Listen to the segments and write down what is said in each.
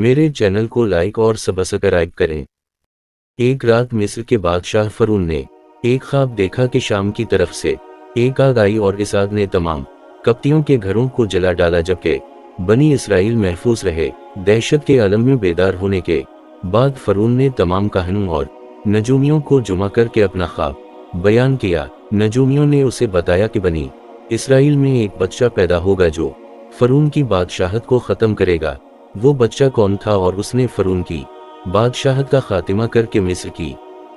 मेरे चैनल को लाइक और सब्सक्राइब करें। एक रात मिस्र के बादशाह फरून ने एक ख्वाब देखा कि शाम की तरफ से एक आग आई और इस आग ने तमाम कप्तियों के घरों को जला डाला, जबकि बनी इसराइल महफूज रहे। दहशत के आलम में बेदार होने के बाद फरून ने तमाम काहनों और नजूमियों को जुमा करके अपना ख्वाब बयान किया। नजूमियों ने उसे बताया कि बनी इसराइल में एक बच्चा पैदा होगा जो फरून की बादशाहत को ख़त्म करेगा। वो बच्चा कौन था और उसने फरून की बादशाहत का खात्मा करके मिस्र की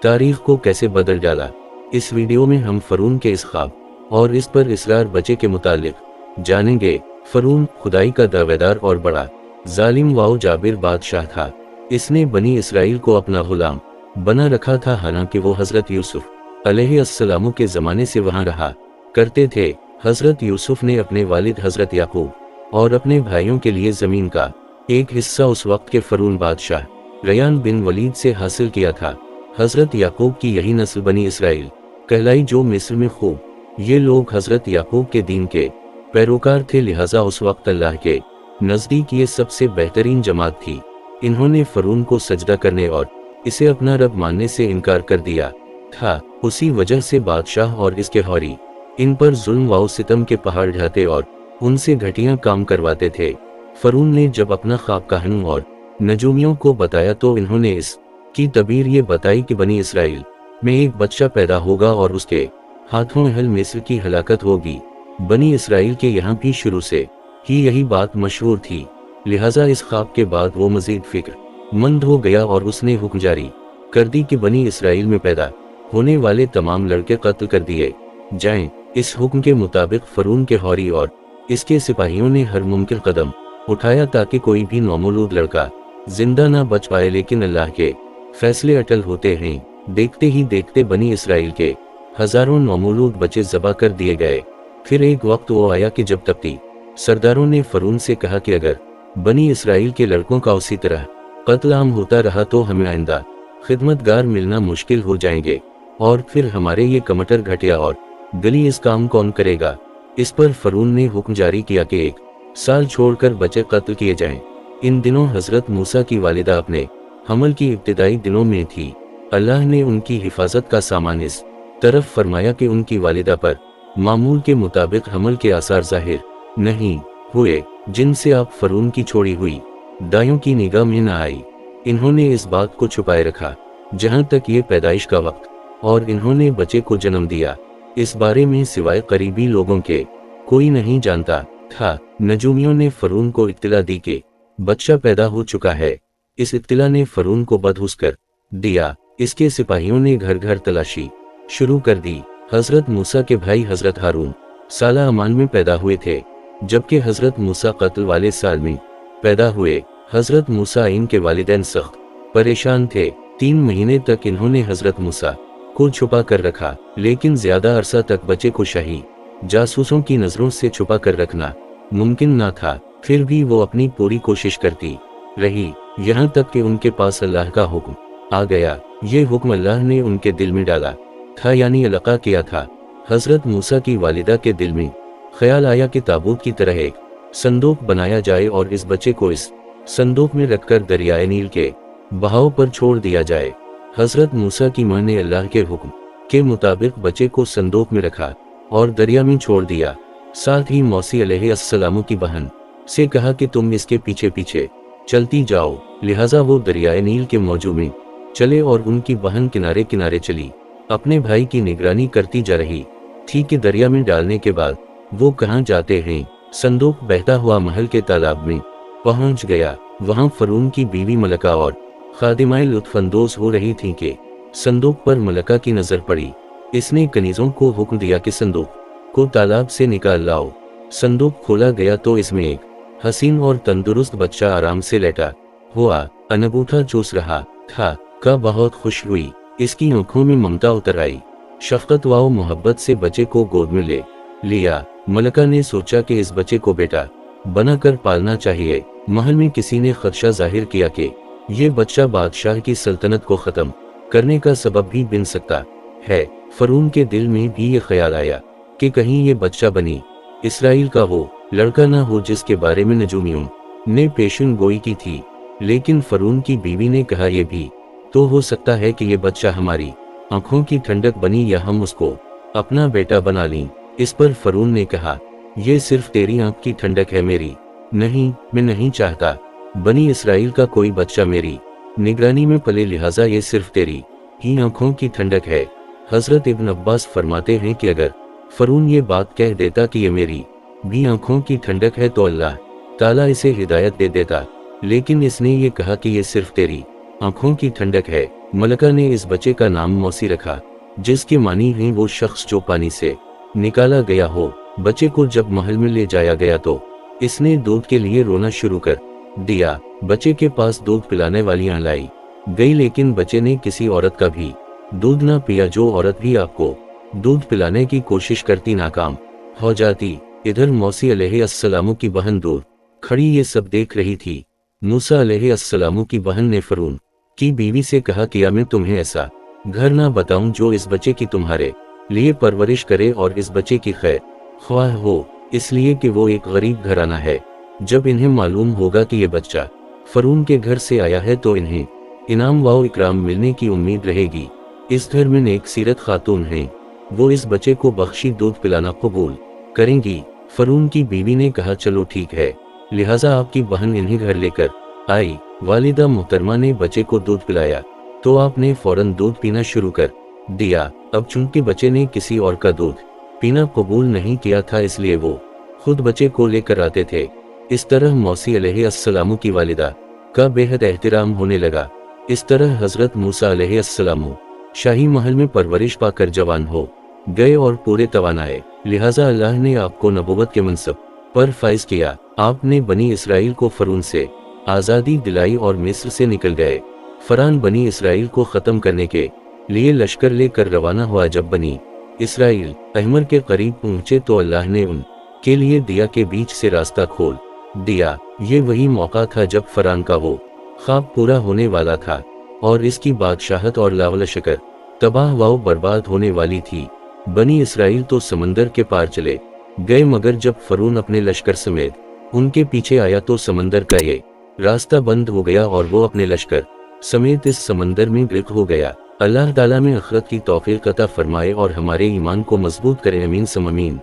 तारीख को कैसे बदल डाला? इस वीडियो में हम फरून के इस ख्वाब और इस पर इसरार बचे के मुतालिक जानेंगे। फरून खुदाई का दावेदार और बड़ा जालिम व जाबिर बादशाह था। इसने बनी इसराइल को अपना गुलाम बना रखा था, हालांकि वो हजरत यूसुफ अलैहिस्सलाम के ज़माने से वहाँ रहा करते थे। हजरत यूसुफ ने अपने वालिद हजरत याकूब और अपने भाइयों के लिए ज़मीन का एक हिस्सा उस वक्त के फरून बादशाह रयान बिन वलीद से हासिल किया था। हजरत याकूब की यही नस्ल बनी इसराइल कहलाई जो मिस्र में खूब। ये लोग हजरत याकूब के दीन के पैरोकार थे, लिहाजा उस वक्त अल्लाह के नज़दीक ये सबसे बेहतरीन जमात थी। इन्होंने फरून को सजदा करने और इसे अपना रब मानने से इनकार कर दिया था। उसी वजह से बादशाह और इसके हौरी इन पर जुल्म व सितम के पहाड़ ढाते और उनसे घटिया काम करवाते थे। फरून ने जब अपना ख्वाब काहनों और नजूमियों को बताया तो इन्होंने इस की तबीर ये बताई कि बनी इसराइल में एक बच्चा पैदा होगा और उसके हाथों अहल मिस्र की हलाकत होगी। बनी इसराइल के यहाँ भी शुरू से ही यही बात मशहूर थी, लिहाजा इस ख्वाब के बाद वो मजीद फिक्र मंद हो गया और उसने हुक्म जारी कर दी कि बनी इसराइल में पैदा होने वाले तमाम लड़के कत्ल कर दिए जाएं। इस हुक्म के मुताबिक फरून के हौरी और इसके सिपाहियों ने हर मुमकिन कदम उठाया ताकि कोई भी नौमौलूद लड़का जिंदा ना बच पाए, लेकिन अल्लाह के फैसले अटल होते हैं। देखते ही देखते बनी इसराइल के हजारों नौमौलूद बच्चे ज़बा कर दिए गए। फिर एक वक्त वो आया कि जब तख्ती सरदारों ने फरून से कहा कि अगर बनी इसराइल के लड़कों का उसी तरह कत्ल आम होता रहा तो हमें आइंदा खिदमतगार मिलना मुश्किल हो जाएंगे, और फिर हमारे ये कमटर घटिया और गली इस काम कौन करेगा? इस पर फरून ने हुक्म जारी किया कि 1 साल छोड़कर बच्चे कत्ल किए जाएं। इन दिनों हजरत मूसा की वालिदा अपने हमल की इब्तिदाई दिनों में थी। अल्लाह ने उनकी हिफाजत का सामान इस तरफ फरमाया कि उनकी वालिदा पर मामूल के मुताबिक हमल के आसार जाहिर नहीं हुए, जिनसे आप फरून की छोड़ी हुई दायों की निगाह में न आई। इन्होंने इस बात को छुपाए रखा जहां तक ये पैदाइश का वक्त, और इन्होंने बच्चे को जन्म दिया। इस बारे में सिवाय करीबी लोगों के कोई नहीं जानता था। नजूमियों ने फरून को इत्तला दी कि बच्चा पैदा हो चुका है। इस इत्तला ने फरून को बदहुस कर दिया। इसके सिपाहियों ने घर घर तलाशी शुरू कर दी। हजरत मूसा के भाई हजरत हारून साल अमान में पैदा हुए थे, जबकि हजरत मूसा कत्ल वाले साल में पैदा हुए। हजरत मूसा इनके वालिदैन सख्त परेशान थे। 3 महीने तक इन्होंने हजरत मूसा को छुपा कर रखा, लेकिन ज्यादा अरसा तक बच्चे को शाही जासूसों की नजरों से छुपा कर रखना मुमकिन ना था। फिर भी वो अपनी पूरी कोशिश करती रही, यहाँ तक कि उनके पास अल्लाह का हुक्म आ गया। ये हुक्म अल्लाह ने उनके दिल में डाला था, यानी अलका किया था। हजरत मूसा की वालिदा के दिल में ख्याल आया कि ताबूत की तरह एक संदूक बनाया जाए और इस बच्चे को इस संदूक में रखकर दरियाए नील के बहाव पर छोड़ दिया जाए। हजरत मूसा की मां ने अल्लाह के हुक्म के मुताबिक बच्चे को संदूक में रखा और दरिया में छोड़ दिया। साथ ही मौसी अलैहिस्सलाम की बहन से कहा कि तुम इसके पीछे पीछे चलती जाओ। लिहाजा वो दरियाए नील के मौजू में चले और उनकी बहन किनारे किनारे चली, अपने भाई की निगरानी करती जा रही थी कि दरिया में डालने के बाद वो कहाँ जाते हैं। संदूक बहता हुआ महल के तालाब में पहुंच गया। वहां फरून की बीवी मलका और खादिमाएं लुत्फानंदोज हो रही थीं कि संदूक पर मलका की नजर पड़ी। इसने कनीजों को हुक्म दिया कि संदूक को तालाब से निकाल लाओ। संदूक खोला गया तो इसमें एक हसीन और तंदुरुस्त बच्चा आराम से लेटा हुआ अनबूथा चूस रहा था। का बहुत खुश हुई। इसकी आंखों में ममता उतर आई। शफकत व मोहब्बत से बच्चे को गोद में ले लिया। मलका ने सोचा कि इस बच्चे को बेटा बनाकर पालना चाहिए। महल में किसी ने खदशा जाहिर किया कि ये बच्चा बादशाह की सल्तनत को खत्म करने का सबब भी बन सकता है। फरून के दिल में भी ये ख्याल आया कि कहीं ये बच्चा बनी इसराइल का वो लड़का ना हो जिसके बारे में नजूमियों ने पेशन गोई की थी। लेकिन फरून की बीवी ने कहा, ये भी तो हो सकता है कि ये बच्चा हमारी आंखों की ठंडक बनी या हम उसको अपना बेटा बना लें। इस पर फरून ने कहा, ये सिर्फ तेरी आंख की ठंडक है, मेरी नहीं। मैं नहीं चाहता बनी इसराइल का कोई बच्चा मेरी निगरानी में पले, लिहाजा ये सिर्फ तेरी ही आंखों की ठंडक है। हजरत इब्न अब्बास फरमाते हैं कि अगर फरून ये बात कह देता कि ये मेरी भी आंखों की ठंडक है तो अल्लाह ताला इसे हिदायत दे देता, लेकिन इसने ये कहा कि ये सिर्फ तेरी आंखों की ठंडक है। मलका ने इस बच्चे का नाम मौसी रखा, जिसके मानी है वो शख्स जो पानी से निकाला गया हो। बच्चे को जब महल में ले जाया गया तो इसने दूध के लिए रोना शुरू कर दिया। बच्चे के पास दूध पिलाने वालियां लाई गई, लेकिन बच्चे ने किसी औरत का भी दूध ना पिया। जो औरत भी आपको दूध पिलाने की कोशिश करती नाकाम हो जाती। इधर मौसी अलैहिस्सलाम की बहन दूर खड़ी ये सब देख रही थी। मूसा अलैहिस्सलाम की बहन ने फरून की बीवी से कहा, क्या मैं तुम्हें ऐसा घर ना बताऊं जो इस बच्चे की तुम्हारे लिए परवरिश करे और इस बच्चे की खैर ख्वाह हो, इसलिए कि वो एक गरीब घराना है। जब इन्हें मालूम होगा कि ये बच्चा फरून के घर से आया है तो इन्हें इनाम व इकराम मिलने की उम्मीद रहेगी। इस घर में नेक सीरत खातून हैं, वो इस बच्चे को बख्शी दूध पिलाना कबूल करेंगी। फरून की बीवी ने कहा, चलो ठीक है, लिहाजा आपकी बहन इन्हें घर लेकर आई। वालिदा मोहतरमा ने बच्चे को दूध पिलाया तो आपने फौरन दूध पीना शुरू कर दिया। अब चूंकि बच्चे ने किसी और का दूध पीना कबूल नहीं किया था, इसलिए वो खुद बच्चे को लेकर आते थे। इस तरह मौसी अलैहिस्सलाम की वालिदा का बेहद एहतराम होने लगा। इस तरह हजरत मूसा अलैहिस्सलाम शाही महल में परवरिश पाकर जवान हो गए और पूरे तवानाए, लिहाजा अल्लाह ने आपको नबुवत के मनसब पर फाइज किया। आपने बनी इसराइल को फरून से आज़ादी दिलाई और मिस्र से निकल गए। फरान बनी इसराइल को ख़त्म करने के लिए लश्कर लेकर रवाना हुआ। जब बनी इसराइल अहमर के करीब पहुंचे तो अल्लाह ने उनके लिए दिया के बीच से रास्ता खोल दिया। ये वही मौका था जब फरान का वो ख्वाब पूरा होने वाला था और इसकी बादशाहत और लावलशकर तबाह व बर्बाद होने वाली थी। बनी इसराइल तो समंदर के पार चले गए, मगर जब फरून अपने लश्कर समेत उनके पीछे आया तो समंदर का ये रास्ता बंद हो गया और वो अपने लश्कर समेत इस समंदर में गिरफ्त हो गया। अल्लाह ताला में आखिरत की तौफीक अता फरमाए और हमारे ईमान को मजबूत करे। अमीन सम अमीन।